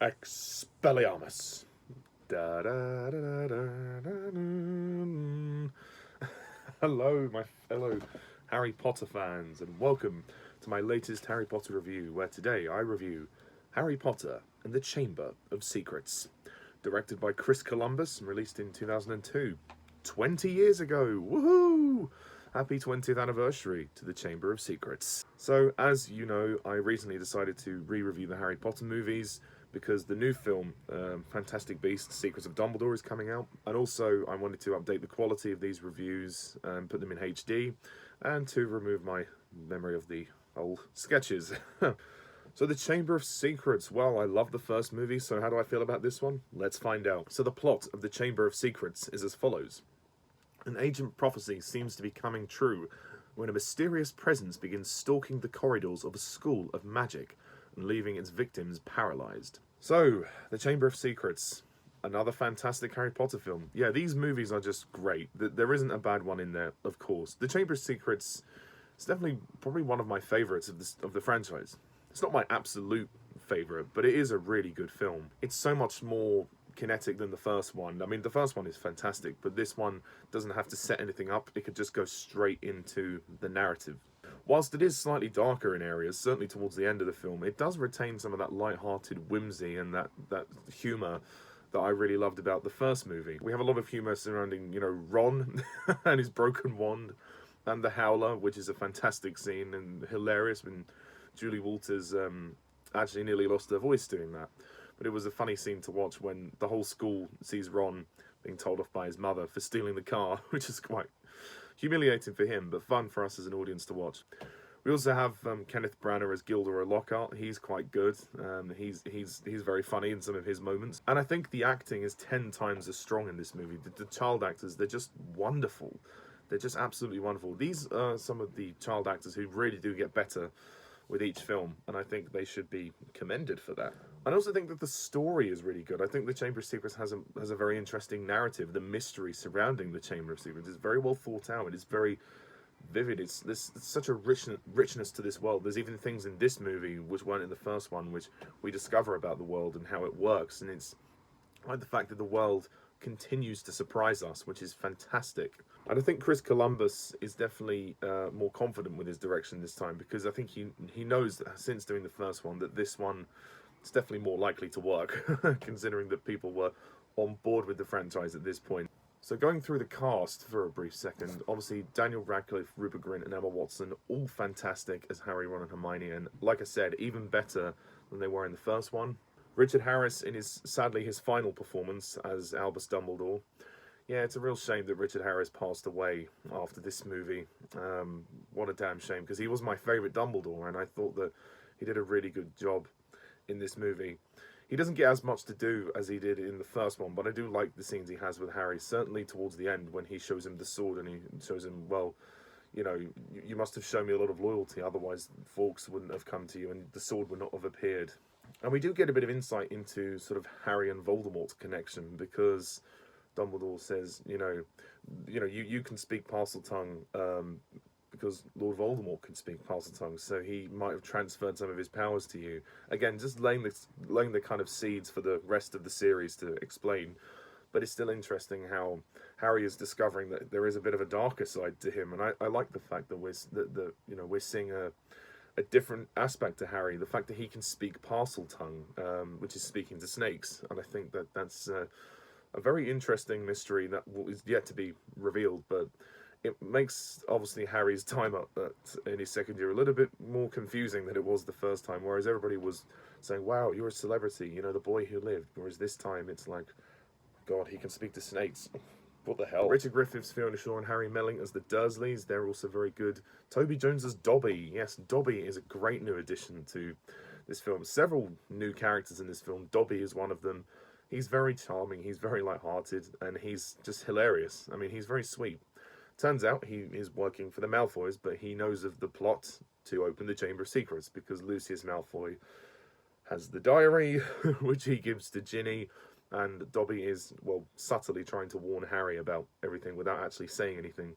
Expelliarmus. Da, da, da, da, da, da. Hello, my fellow Harry Potter fans, and welcome to my latest Harry Potter review, where today I review Harry Potter and the Chamber of Secrets, directed by Chris Columbus and released in 2002. 20 years ago! Woohoo! Happy 20th anniversary to the Chamber of Secrets. So, as you know, I recently decided to re-review the Harry Potter movies because the new film, Fantastic Beasts: Secrets of Dumbledore, is coming out. And also, I wanted to update the quality of these reviews and put them in HD, and to remove my memory of the old sketches. So the Chamber of Secrets, well, I love the first movie, so how do I feel about this one? Let's find out. So the plot of the Chamber of Secrets is as follows. An ancient prophecy seems to be coming true when a mysterious presence begins stalking the corridors of a school of magic and leaving its victims paralyzed. So, The Chamber of Secrets, another fantastic Harry Potter film. Yeah, these movies are just great. There isn't a bad one in there, of course. The Chamber of Secrets is definitely probably one of my favourites of the franchise. It's not my absolute favourite, but it is a really good film. It's so much more kinetic than the first one. I mean, the first one is fantastic, but this one doesn't have to set anything up. It could just go straight into the narrative. Whilst it is slightly darker in areas, certainly towards the end of the film, it does retain some of that light-hearted whimsy and that humour that I really loved about the first movie. We have a lot of humour surrounding, Ron and his broken wand, and the Howler, which is a fantastic scene and hilarious when Julie Walters actually nearly lost her voice doing that. But it was a funny scene to watch when the whole school sees Ron being told off by his mother for stealing the car, which is quite humiliating for him, but fun for us as an audience to watch. We also have Kenneth Brannagh as Gilderoy Lockhart. He's quite good. He's very funny in some of his moments. And I think the acting is 10 times as strong in this movie. The child actors, they're just wonderful. They're just absolutely wonderful. These are some of the child actors who really do get better with each film, and I think they should be commended for that. I also think that the story is really good. I think the Chamber of Secrets has a very interesting narrative. The mystery surrounding the Chamber of Secrets is very well thought out. It is very vivid. It's such a richness to this world. There's even things in this movie which weren't in the first one, which we discover about the world and how it works. And it's like the fact that the world continues to surprise us, which is fantastic. And I think Chris Columbus is definitely more confident with his direction this time, because I think he knows that since doing the first one that this one is definitely more likely to work, considering that people were on board with the franchise at this point. So going through the cast for a brief second, obviously Daniel Radcliffe, Rupert Grint and Emma Watson, all fantastic as Harry, Ron and Hermione, and like I said, even better than they were in the first one. Richard Harris in sadly his final performance as Albus Dumbledore. Yeah, it's a real shame that Richard Harris passed away after this movie. What a damn shame, because he was my favourite Dumbledore, and I thought that he did a really good job in this movie. He doesn't get as much to do as he did in the first one, but I do like the scenes he has with Harry, certainly towards the end when he shows him the sword and he shows him, well, you must have shown me a lot of loyalty, otherwise Fawkes wouldn't have come to you and the sword would not have appeared. And we do get a bit of insight into sort of Harry and Voldemort's connection, because Dumbledore says, you can speak Parseltongue because Lord Voldemort can speak Parseltongue, so he might have transferred some of his powers to you. Again, just laying the kind of seeds for the rest of the series to explain. But it's still interesting how Harry is discovering that there is a bit of a darker side to him, and I like the fact that we're seeing a different aspect to Harry. The fact that he can speak Parseltongue, which is speaking to snakes, and I think that that's a very interesting mystery that is yet to be revealed, but it makes, obviously, Harry's time up in his second year a little bit more confusing than it was the first time, whereas everybody was saying, wow, you're a celebrity, the boy who lived, whereas this time it's like, God, he can speak to snakes. What the hell? Richard Griffiths, Fiona Shaw and Harry Melling as the Dursleys, they're also very good. Toby Jones as Dobby. Yes, Dobby is a great new addition to this film. Several new characters in this film. Dobby is one of them. He's very charming, he's very light-hearted, and he's just hilarious. I mean, he's very sweet. Turns out he is working for the Malfoys, but he knows of the plot to open the Chamber of Secrets, because Lucius Malfoy has the diary, which he gives to Ginny, and Dobby is, well, subtly trying to warn Harry about everything without actually saying anything.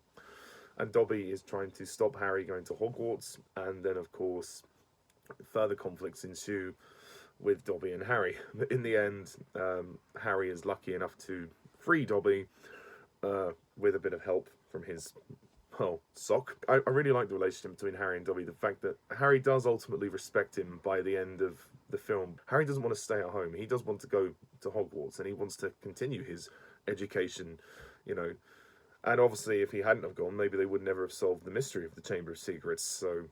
And Dobby is trying to stop Harry going to Hogwarts, and then, of course, further conflicts ensue with Dobby and Harry. In the end, Harry is lucky enough to free Dobby with a bit of help from his, well, sock. I really like the relationship between Harry and Dobby. The fact that Harry does ultimately respect him by the end of the film. Harry doesn't want to stay at home. He does want to go to Hogwarts, and he wants to continue his education, you know. And obviously, if he hadn't have gone, maybe they would never have solved the mystery of the Chamber of Secrets. So,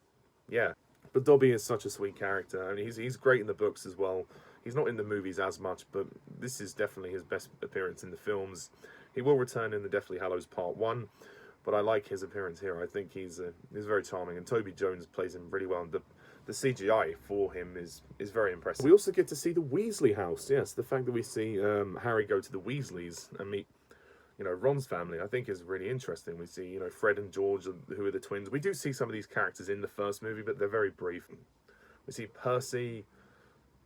yeah. But Dobby is such a sweet character. I mean, he's great in the books as well. He's not in the movies as much, but this is definitely his best appearance in the films. He will return in the Deathly Hallows Part 1, but I like his appearance here. I think he's very charming, and Toby Jones plays him really well. And the CGI for him is very impressive. We also get to see the Weasley house. Yes, the fact that we see Harry go to the Weasleys and meet, you know, Ron's family, I think is really interesting. We see, you know, Fred and George, who are the twins. We do see some of these characters in the first movie, but they're very brief. We see Percy,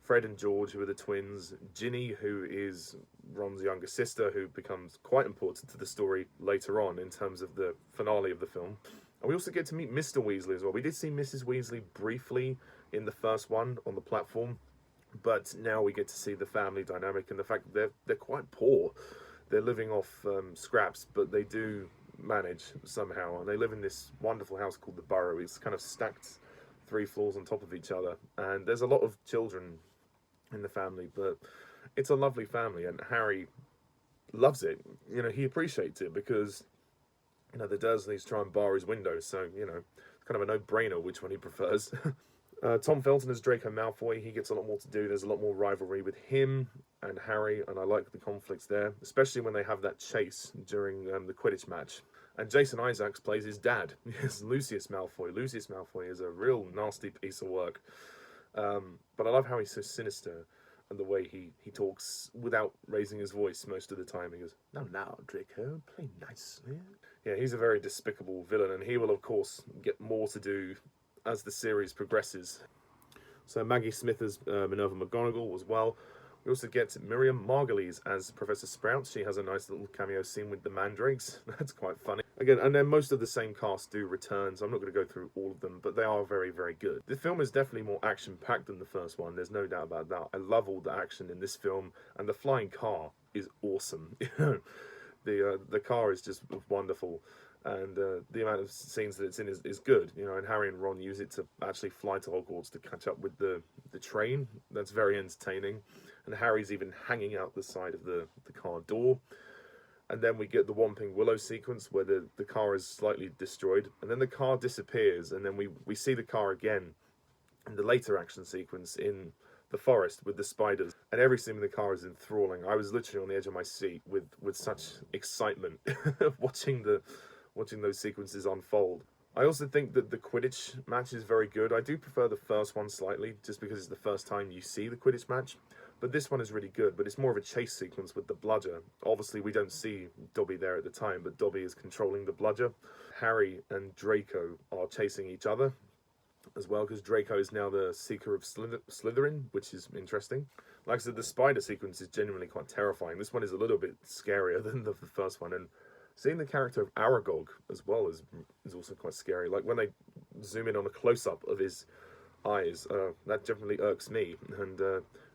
Fred and George, who are the twins, Ginny, who is Ron's younger sister, who becomes quite important to the story later on in terms of the finale of the film. And we also get to meet Mr. Weasley as well. We did see Mrs. Weasley briefly in the first one on the platform, but now we get to see the family dynamic and the fact that they're quite poor. They're living off scraps, but they do manage somehow, and they live in this wonderful house called the Burrow. It's kind of stacked 3 floors on top of each other, and there's a lot of children in the family, but it's a lovely family, and Harry loves it. You know, he appreciates it because, you know, the Dursleys try and bar his window, so, you know, it's kind of a no-brainer which one he prefers. Tom Felton as Draco Malfoy, he gets a lot more to do. There's a lot more rivalry with him and Harry, and I like the conflicts there, especially when they have that chase during the Quidditch match. And Jason Isaacs plays his dad. Yes, Lucius Malfoy. Lucius Malfoy is a real nasty piece of work. But I love how he's so sinister and the way he talks without raising his voice most of the time. He goes, now, Draco, play nicely. Yeah, he's a very despicable villain, and he will, of course, get more to do as the series progresses. So Maggie Smith as Minerva McGonagall as well. We also get Miriam Margolyes as Professor Sprout. She has a nice little cameo scene with the Mandrakes. That's quite funny. Again, and then most of the same cast do return, so I'm not going to go through all of them, but they are very, very good. The film is definitely more action-packed than the first one. There's no doubt about that. I love all the action in this film, and the flying car is awesome. The car is just wonderful. And the amount of scenes that it's in is good, you know, and Harry and Ron use it to actually fly to Hogwarts to catch up with the train. That's very entertaining. And Harry's even hanging out the side of the car door. And then we get the Whomping Willow sequence where the car is slightly destroyed. And then the car disappears. And then we see the car again in the later action sequence in the forest with the spiders. And every scene in the car is enthralling. I was literally on the edge of my seat with such excitement watching those sequences unfold. I also think that the Quidditch match is very good. I do prefer the first one slightly, just because it's the first time you see the Quidditch match. But this one is really good, but it's more of a chase sequence with the bludger. Obviously, we don't see Dobby there at the time, but Dobby is controlling the bludger. Harry and Draco are chasing each other as well, because Draco is now the Seeker of Slytherin, which is interesting. Like I said, the spider sequence is genuinely quite terrifying. This one is a little bit scarier than the first one, and seeing the character of Aragog as well is also quite scary. Like when they zoom in on a close-up of his eyes, that definitely irks me. And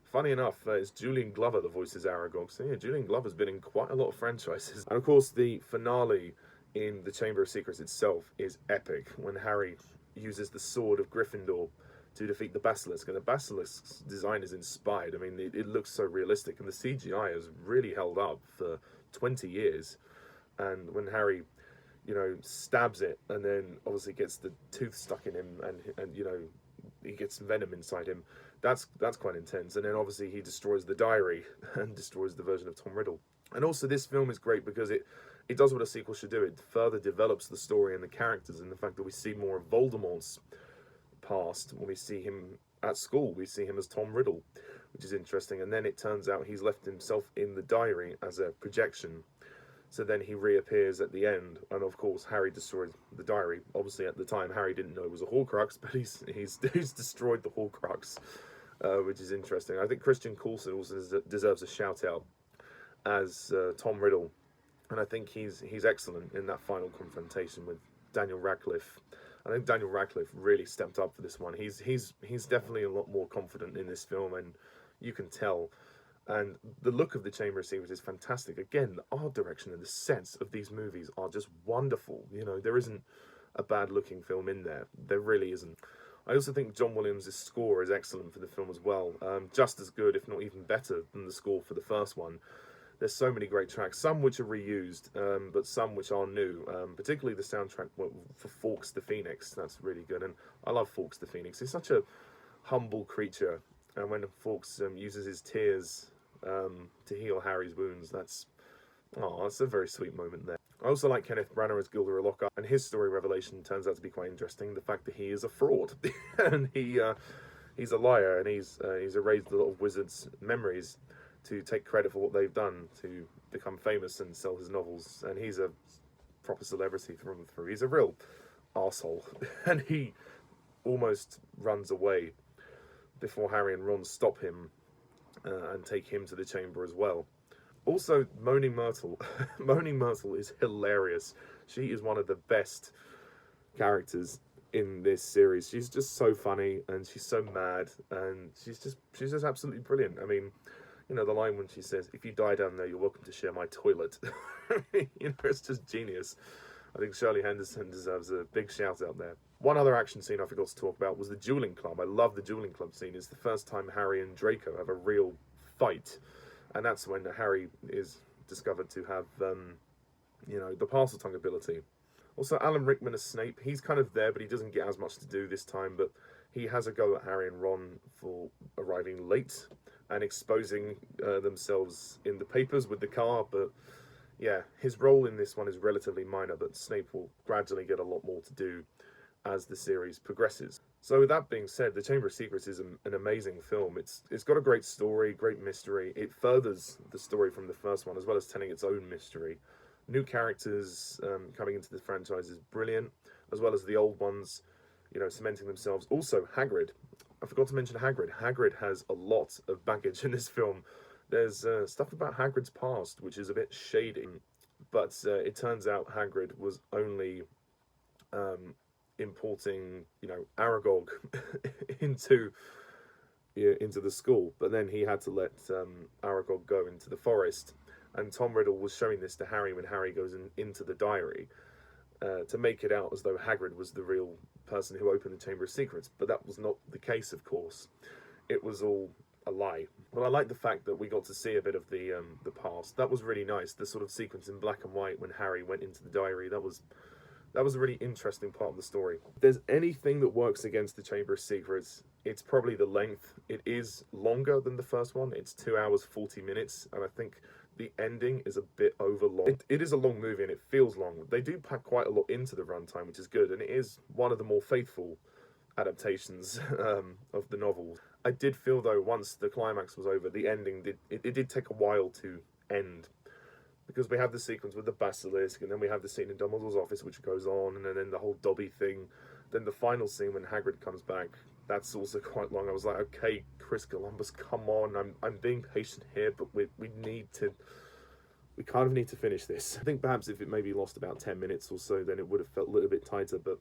funny enough, it's Julian Glover that voices Aragog. So yeah, Julian Glover's been in quite a lot of franchises. And of course, the finale in the Chamber of Secrets itself is epic, when Harry uses the sword of Gryffindor to defeat the Basilisk. And the Basilisk's design is inspired. I mean, it looks so realistic, and the CGI has really held up for 20 years. And when Harry, you know, stabs it, and then obviously gets the tooth stuck in him, and you know, he gets venom inside him, that's quite intense. And then obviously he destroys the diary and destroys the version of Tom Riddle. And also this film is great because it does what a sequel should do. It further develops the story and the characters, and the fact that we see more of Voldemort's past when we see him at school. We see him as Tom Riddle, which is interesting. And then it turns out he's left himself in the diary as a projection. So then he reappears at the end, and of course Harry destroys the diary. Obviously at the time Harry didn't know it was a Horcrux, but he's destroyed the Horcrux, which is interesting. I think Christian Coulson also deserves a shout out as Tom Riddle, and I think he's excellent in that final confrontation with Daniel Radcliffe. I think Daniel Radcliffe really stepped up for this one. He's definitely a lot more confident in this film, and You can tell. And the look of the Chamber of Secrets is fantastic. Again, the art direction and the sets of these movies are just wonderful. You know, there isn't a bad looking film in there. There really isn't. I also think John Williams' score is excellent for the film as well. Just as good, if not even better, than the score for the first one. There's so many great tracks, some which are reused, but some which are new. Particularly the soundtrack for Fawkes the Phoenix. That's really good. And I love Fawkes the Phoenix. He's such a humble creature. And when Fawkes uses his tears to heal Harry's wounds, that's a very sweet moment there. I also like Kenneth Brannagh as Gilderoy Lockhart, and his story revelation turns out to be quite interesting. The fact that he is a fraud, and he's a liar, and he's erased a lot of wizards' memories to take credit for what they've done to become famous and sell his novels. And he's a proper celebrity through and through. He's a real arsehole, and he almost runs away before Harry and Ron stop him and take him to the chamber as well. Also, Moaning Myrtle. Moaning Myrtle is hilarious. She is one of the best characters in this series. She's just so funny, and she's so mad, and she's just absolutely brilliant. I mean, you know, the line when she says, "If you die down there, you're welcome to share my toilet." You know, it's just genius. I think Shirley Henderson deserves a big shout out there. One other action scene I forgot to talk about was the dueling club. I love the dueling club scene. It's the first time Harry and Draco have a real fight. And that's when Harry is discovered to have, you know, the Parseltongue ability. Also, Alan Rickman as Snape. He's kind of there, but he doesn't get as much to do this time. But he has a go at Harry and Ron for arriving late and exposing themselves in the papers with the car. But yeah, his role in this one is relatively minor, but Snape will gradually get a lot more to do as the series progresses. So with that being said, The Chamber of Secrets is an amazing film. It's got a great story, great mystery. It furthers the story from the first one, as well as telling its own mystery. New characters coming into the franchise is brilliant, as well as the old ones, you know, cementing themselves. Also, Hagrid. I forgot to mention Hagrid. Hagrid has a lot of baggage in this film. There's stuff about Hagrid's past, which is a bit shady, but it turns out Hagrid was only importing, you know, Aragog into the school, but then he had to let Aragog go into the forest. And Tom Riddle was showing this to Harry when Harry goes into the diary to make it out as though Hagrid was the real person who opened the Chamber of Secrets, but that was not the case, of course. It was all a lie. But I like the fact that we got to see a bit of the past. That was really nice. The sort of sequence in black and white when Harry went into the diary, that was a really interesting part of the story. If there's anything that works against the Chamber of Secrets, it's probably the length. It is longer than the first one. It's 2 hours, 40 minutes, and I think the ending is a bit over long. It is a long movie, and it feels long. They do pack quite a lot into the runtime, which is good, and it is one of the more faithful adaptations of the novel. I did feel, though, once the climax was over, the ending did take a while to end. Because we have the sequence with the basilisk, and then we have the scene in Dumbledore's office, which goes on, and then the whole Dobby thing. Then the final scene when Hagrid comes back, that's also quite long. I was like, okay, Chris Columbus, come on. I'm being patient here, but we kind of need to finish this. I think perhaps if it maybe lost about 10 minutes or so, then it would have felt a little bit tighter, but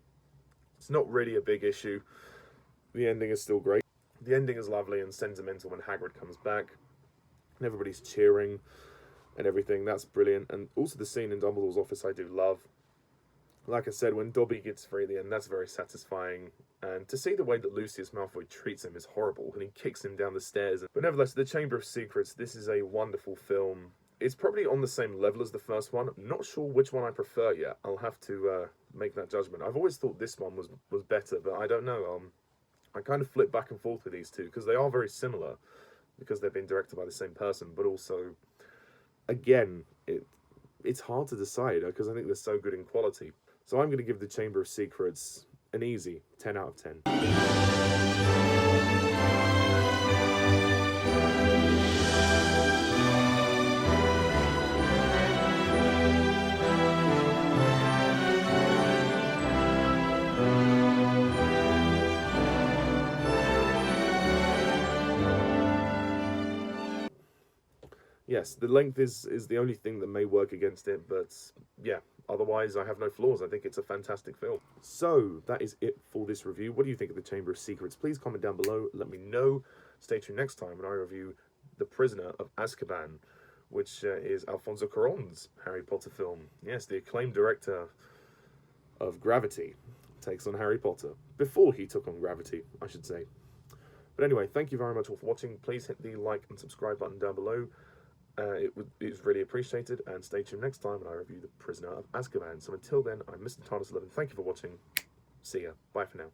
it's not really a big issue. The ending is still great. The ending is lovely and sentimental when Hagrid comes back, and everybody's cheering and everything. That's brilliant. And also the scene in Dumbledore's office I do love. Like I said, when Dobby gets free at the end, that's very satisfying. And to see the way that Lucius Malfoy treats him is horrible, and he kicks him down the stairs. But nevertheless, The Chamber of Secrets, this is a wonderful film. It's probably on the same level as the first one. I'm not sure which one I prefer yet. I'll have to make that judgment. I've always thought this one was better, but I don't know. I kind of flip back and forth with these two, because they are very similar, because they've been directed by the same person, but also, again, it's hard to decide, because I think they're so good in quality. So I'm going to give The Chamber of Secrets an easy 10 out of 10. Yes, the length is the only thing that may work against it, but yeah, otherwise I have no flaws. I think it's a fantastic film. So, that is it for this review. What do you think of The Chamber of Secrets? Please comment down below, let me know. Stay tuned next time when I review The Prisoner of Azkaban, which is Alfonso Cuarón's Harry Potter film. Yes, the acclaimed director of Gravity takes on Harry Potter. Before he took on Gravity, I should say. But anyway, thank you very much all for watching. Please hit the like and subscribe button down below. It was really appreciated. And stay tuned next time when I review The Prisoner of Azkaban. So until then, I'm Mr. TARDIS11. Thank you for watching. See ya. Bye for now.